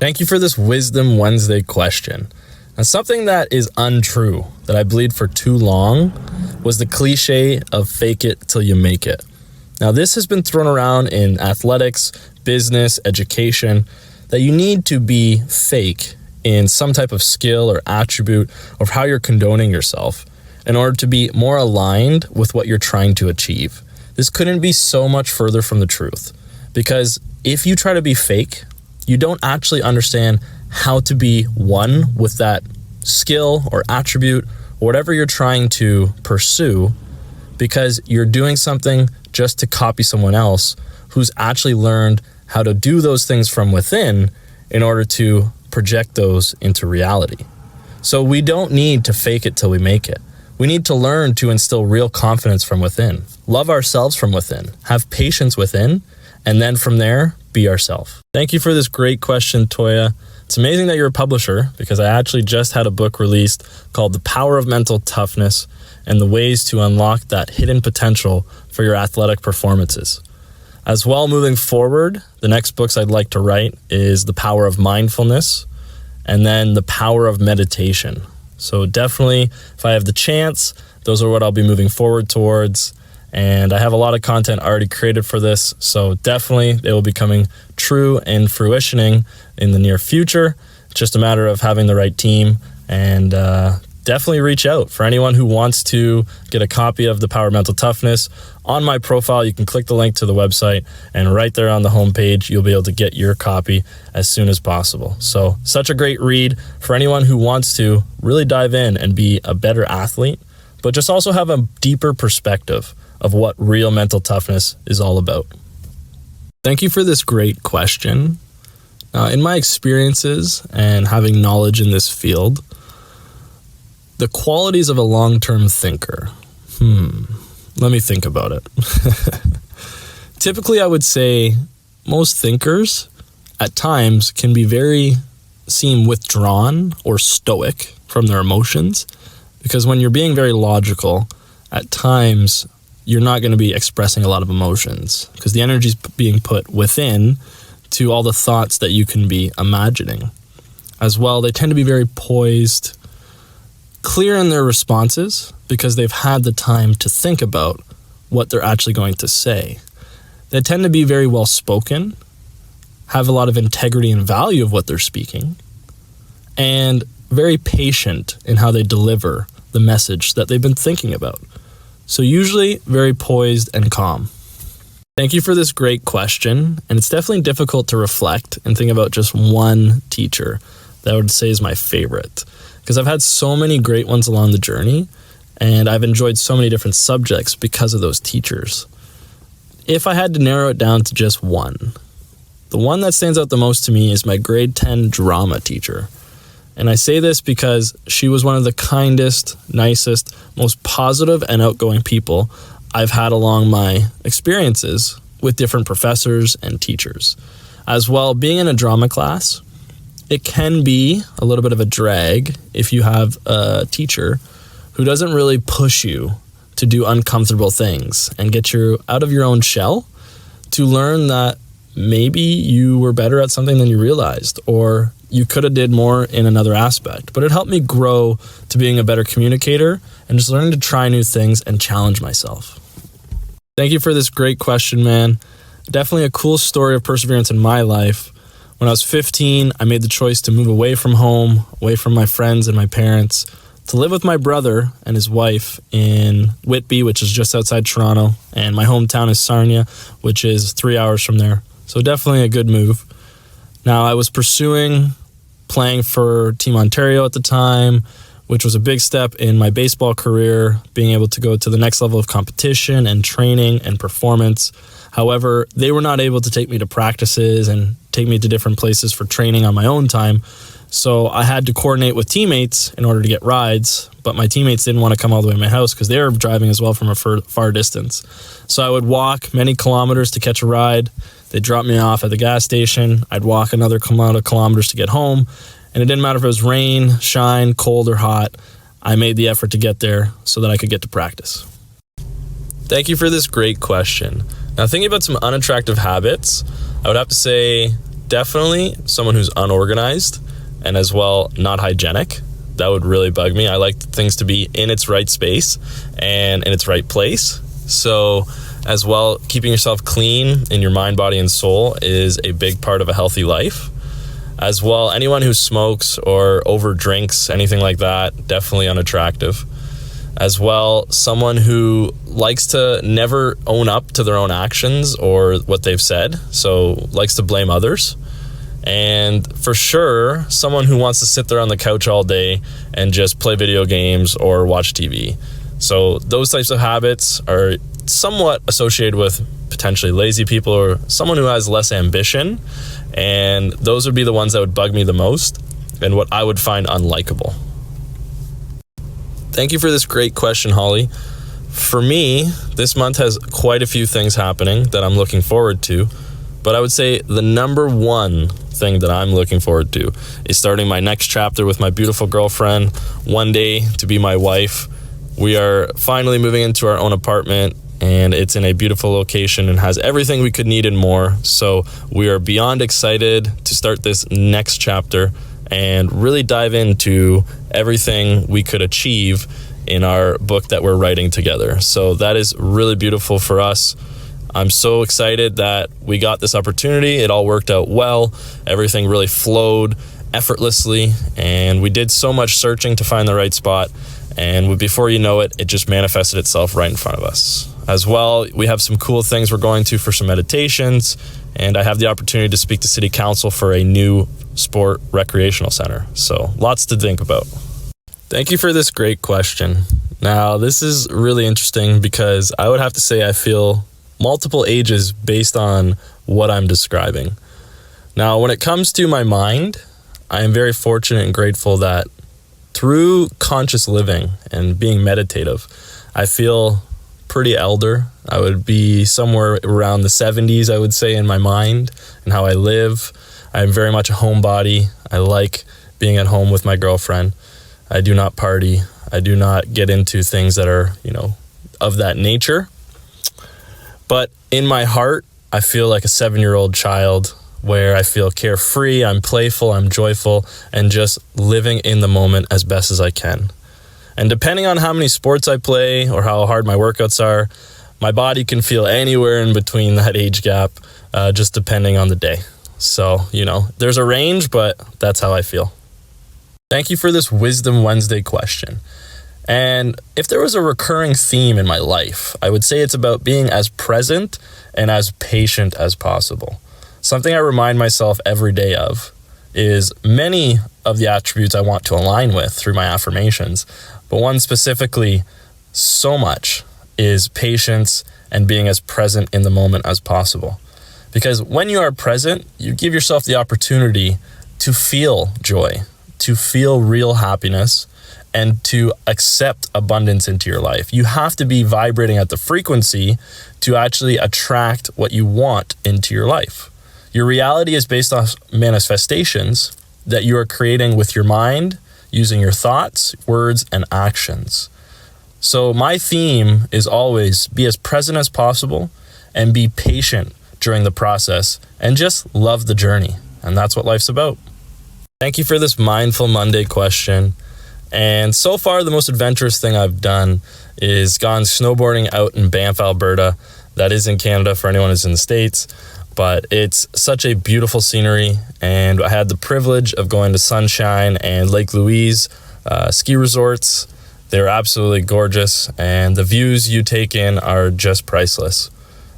Thank you for this Wisdom Wednesday question. Now, something that is untrue that I believed for too long was the cliche of fake it till you make it. Now, this has been thrown around in athletics, business, education, that you need to be fake in some type of skill or attribute of how you're condoning yourself in order to be more aligned with what you're trying to achieve. This couldn't be so much further from the truth, because if you try to be fake, you don't actually understand how to be one with that skill or attribute or whatever you're trying to pursue, because you're doing something just to copy someone else who's actually learned how to do those things from within in order to project those into reality. So we don't need to fake it till we make it. We need to learn to instill real confidence from within, love ourselves from within, have patience within, and then from there, be ourselves. Thank you for this great question, Toya. It's amazing that you're a publisher, because I actually just had a book released called The Power of Mental Toughness and the Ways to Unlock That Hidden Potential for Your Athletic Performances. As well, moving forward, the next books I'd like to write is The Power of Mindfulness and then The Power of Meditation. So definitely, if I have the chance, those are what I'll be moving forward towards. And I have a lot of content already created for this, so definitely they will be coming true and fruitioning in the near future. It's just a matter of having the right team, and definitely reach out for anyone who wants to get a copy of The Power of Mental Toughness. On my profile, you can click the link to the website, and right there on the homepage, you'll be able to get your copy as soon as possible. So such a great read for anyone who wants to really dive in and be a better athlete, but just also have a deeper perspective of what real mental toughness is all about. Thank you for this great question. In my experiences and having knowledge in this field, the qualities of a long-term thinker. Let me think about it. Typically, I would say most thinkers at times can be seem withdrawn or stoic from their emotions, because when you're being very logical, at times you're not going to be expressing a lot of emotions because the energy is being put within to all the thoughts that you can be imagining. As well, they tend to be very poised, clear in their responses because they've had the time to think about what they're actually going to say. They tend to be very well spoken, have a lot of integrity and value of what they're speaking, and very patient in how they deliver the message that they've been thinking about. So usually very poised and calm. Thank you for this great question. And it's definitely difficult to reflect and think about just one teacher that I would say is my favorite, because I've had so many great ones along the journey, and I've enjoyed so many different subjects because of those teachers. If I had to narrow it down to just one, the one that stands out the most to me is my grade 10 drama teacher. And I say this because she was one of the kindest, nicest, most positive and outgoing people I've had along my experiences with different professors and teachers. As well, being in a drama class, it can be a little bit of a drag if you have a teacher who doesn't really push you to do uncomfortable things and get you out of your own shell to learn that maybe you were better at something than you realized, or you could have did more in another aspect. But it helped me grow to being a better communicator and just learning to try new things and challenge myself. Thank you for this great question, man. Definitely a cool story of perseverance in my life. When I was 15, I made the choice to move away from home, away from my friends and my parents, to live with my brother and his wife in Whitby, which is just outside Toronto, and my hometown is Sarnia, which is 3 hours from there. So definitely a good move. Now, I was playing for Team Ontario at the time, which was a big step in my baseball career, being able to go to the next level of competition and training and performance. However, they were not able to take me to practices and take me to different places for training on my own time. So I had to coordinate with teammates in order to get rides, but my teammates didn't want to come all the way to my house because they were driving as well from a far distance. So I would walk many kilometers to catch a ride. They'd drop me off at the gas station. I'd walk another amount of kilometers to get home. And it didn't matter if it was rain, shine, cold, or hot. I made the effort to get there so that I could get to practice. Thank you for this great question. Now, thinking about some unattractive habits, I would have to say definitely someone who's unorganized and as well not hygienic. That would really bug me. I like things to be in its right space and in its right place. So as well, keeping yourself clean in your mind, body, and soul is a big part of a healthy life. As well, anyone who smokes or over drinks, anything like that, definitely unattractive. As well, someone who likes to never own up to their own actions or what they've said, so likes to blame others. And for sure, someone who wants to sit there on the couch all day and just play video games or watch TV. So those types of habits are somewhat associated with potentially lazy people or someone who has less ambition. And those would be the ones that would bug me the most and what I would find unlikable. Thank you for this great question, Holly. For me, this month has quite a few things happening that I'm looking forward to. But I would say the number one thing that I'm looking forward to is starting my next chapter with my beautiful girlfriend, one day to be my wife. We are finally moving into our own apartment, and it's in a beautiful location and has everything we could need and more. So we are beyond excited to start this next chapter and really dive into everything we could achieve in our book that we're writing together. So that is really beautiful for us. I'm so excited that we got this opportunity. It all worked out well. Everything really flowed effortlessly, and we did so much searching to find the right spot. And before you know it, it just manifested itself right in front of us. As well, we have some cool things we're going to for some meditations, and I have the opportunity to speak to City Council for a new sport recreational center. So lots to think about. Thank you for this great question. Now, this is really interesting because I would have to say I feel multiple ages based on what I'm describing. Now, when it comes to my mind, I am very fortunate and grateful that through conscious living and being meditative, I feel pretty elder. I would be somewhere around the 70s, I would say, in my mind and how I live. I'm very much a homebody. I like being at home with my girlfriend. I do not party. I do not get into things that are, of that nature. But in my heart, I feel like a 7-year-old child where I feel carefree, I'm playful, I'm joyful, and just living in the moment as best as I can. And depending on how many sports I play or how hard my workouts are, my body can feel anywhere in between that age gap, just depending on the day. So, there's a range, but that's how I feel. Thank you for this Wisdom Wednesday question. And if there was a recurring theme in my life, I would say it's about being as present and as patient as possible. Something I remind myself every day of is many of the attributes I want to align with through my affirmations, but one specifically so much is patience and being as present in the moment as possible. Because when you are present, you give yourself the opportunity to feel joy, to feel real happiness, and to accept abundance into your life. You have to be vibrating at the frequency to actually attract what you want into your life. Your reality is based on manifestations that you are creating with your mind, using your thoughts, words, and actions. So my theme is always be as present as possible and be patient during the process and just love the journey. And that's what life's about. Thank you for this Mindful Monday question. And so far, the most adventurous thing I've done is gone snowboarding out in Banff, Alberta. That is in Canada for anyone who's in the States. But it's such a beautiful scenery. And I had the privilege of going to Sunshine and Lake Louise ski resorts. They're absolutely gorgeous. And the views you take in are just priceless.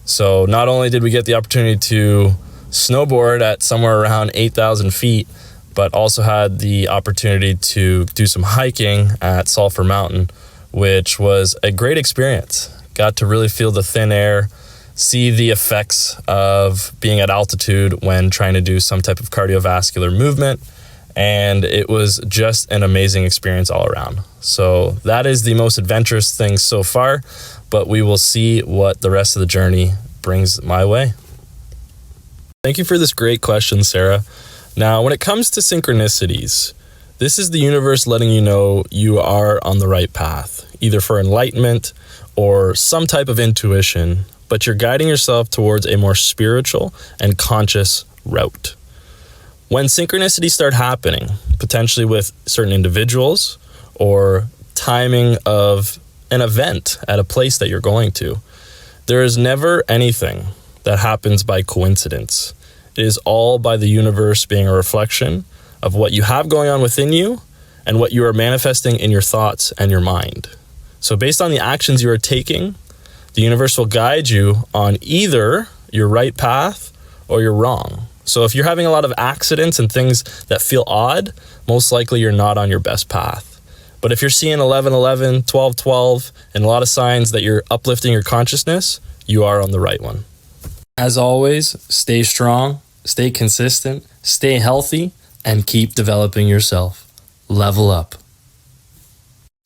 So not only did we get the opportunity to snowboard at somewhere around 8,000 feet, but also had the opportunity to do some hiking at Sulphur Mountain, which was a great experience. Got to really feel the thin air, see the effects of being at altitude when trying to do some type of cardiovascular movement, and it was just an amazing experience all around. So that is the most adventurous thing so far, but we will see what the rest of the journey brings my way. Thank you for this great question, Sarah. Now, when it comes to synchronicities, this is the universe letting you know you are on the right path, either for enlightenment or some type of intuition, but you're guiding yourself towards a more spiritual and conscious route. When synchronicities start happening, potentially with certain individuals or timing of an event at a place that you're going to, there is never anything that happens by coincidence. It is all by the universe being a reflection of what you have going on within you and what you are manifesting in your thoughts and your mind. So based on the actions you are taking, the universe will guide you on either your right path or you're wrong. So if you're having a lot of accidents and things that feel odd, most likely you're not on your best path. But if you're seeing 11-11, 12-12, and a lot of signs that you're uplifting your consciousness, you are on the right one. As always, stay strong, stay consistent, stay healthy, and keep developing yourself. Level up.